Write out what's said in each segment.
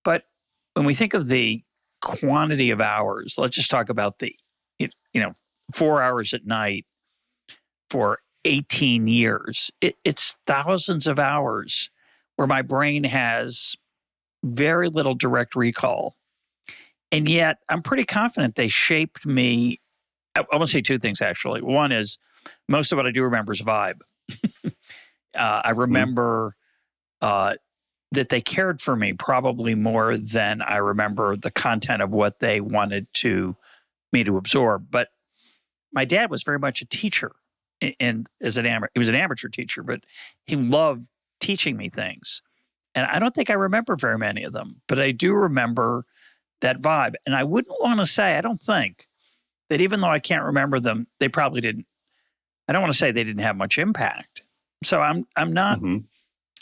But when we think of the quantity of hours, let's just talk about 4 hours at night for 18 years. It's thousands of hours where my brain has very little direct recall. And yet I'm pretty confident they shaped me. I want to say two things, actually. One is most of what I do remember is vibe. I remember that they cared for me probably more than I remember the content of what they wanted me to absorb. But my dad was very much a teacher, and he was an amateur teacher, but he loved teaching me things. And I don't think I remember very many of them, but I do remember that vibe. And I wouldn't want to say, I don't think that even though I can't remember them, they probably didn't. I don't want to say they didn't have much impact. So I'm not.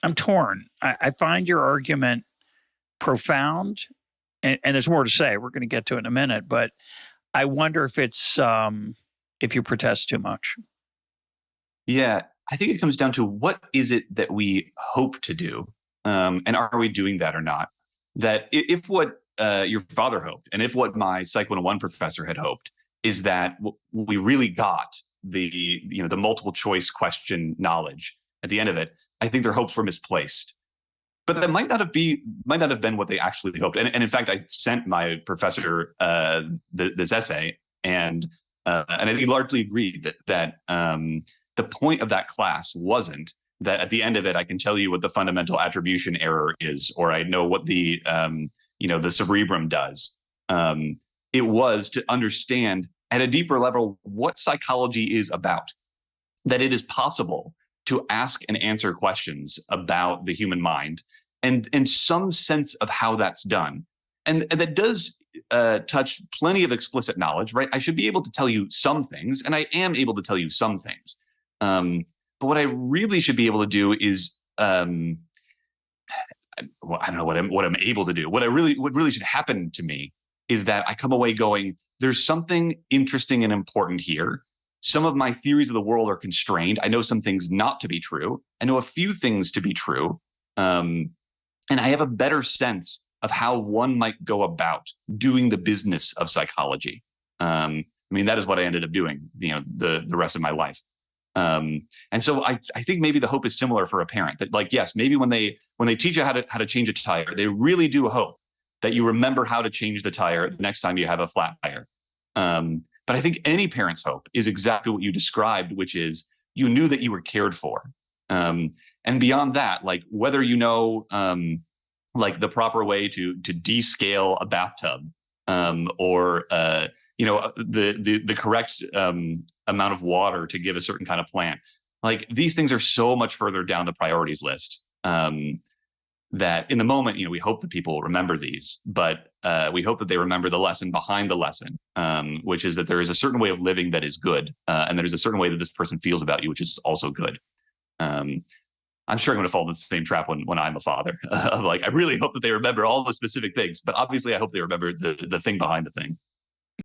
I'm torn. I find your argument profound, and there's more to say. We're going to get to it in a minute, but I wonder if it's if you protest too much. Yeah, I think it comes down to what is it that we hope to do, and are we doing that or not? That if what your father hoped, and if what my Psych 101 professor had hoped, is that we really got the multiple choice question knowledge at the end of it, I think their hopes were misplaced. But that might not have been what they actually hoped. And in fact, I sent my professor this essay, and I think he largely agreed that the point of that class wasn't that at the end of it I can tell you what the fundamental attribution error is, or I know what the cerebrum does. It was to understand at a deeper level what psychology is about. That it is possible to ask and answer questions about the human mind and some sense of how that's done. And that does touch plenty of explicit knowledge, right? I should be able to tell you some things, and I am able to tell you some things. But what I really should be able to do is, I don't know what I'm able to do. What really should happen to me is that I come away going, there's something interesting and important here. Some of my theories of the world are constrained. I know some things not to be true. I know a few things to be true. And I have a better sense of how one might go about doing the business of psychology. That is what I ended up doing, the rest of my life. And so I think maybe the hope is similar for a parent that, like, yes, maybe when they teach you how to change a tire, they really do hope that you remember how to change the tire the next time you have a flat tire. But I think any parent's hope is exactly what you described, which is you knew that you were cared for. And beyond that, like whether like the proper way to descale a bathtub, or the correct amount of water to give a certain kind of plant. Like these things are so much further down the priorities list. That in the moment, we hope that people remember these, but we hope that they remember the lesson behind the lesson, which is that there is a certain way of living that is good, and there's a certain way that this person feels about you, which is also good. I'm sure I'm going to fall into the same trap when I'm a father. Of like, I really hope that they remember all the specific things, but obviously I hope they remember the thing behind the thing.